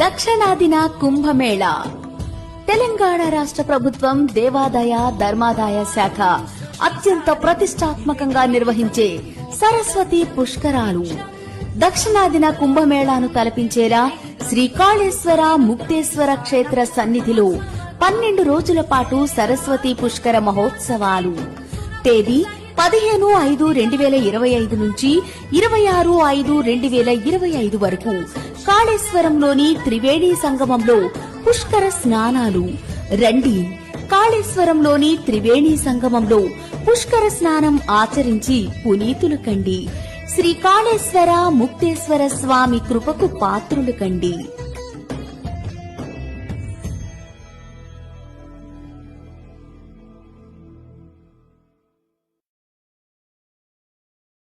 దక్షిణాదిన కుంభమేళా. తెలంగాణ రాష్ట్ర ప్రభుత్వం దేవాదాయ ధర్మాదాయ శాఖ అత్యంత ప్రతిష్టాత్మకంగా నిర్వహించే సరస్వతి పుష్కరాలు. దక్షిణాదిన కుంభమేళాను తలపించేలా శ్రీకాళేశ్వర ముక్తేశ్వర క్షేత్ర సన్నిధిలో 12 రోజుల పాటు సరస్వతి పుష్కర మహోత్సవాలు. తేదీ 15/5/2025 నుంచి 26/5/2025 వరకు కాళేశ్వరంలోని త్రివేణి సంగమంలో పుష్కర స్నానాలు. రండి, కాళేశ్వరంలోని త్రివేణి సంగమంలో పుష్కర స్నానం ఆచరించి పునీతులు కండి. శ్రీ కాళేశ్వర ముక్తేశ్వర స్వామి కృపకు పాత్రులు కండి.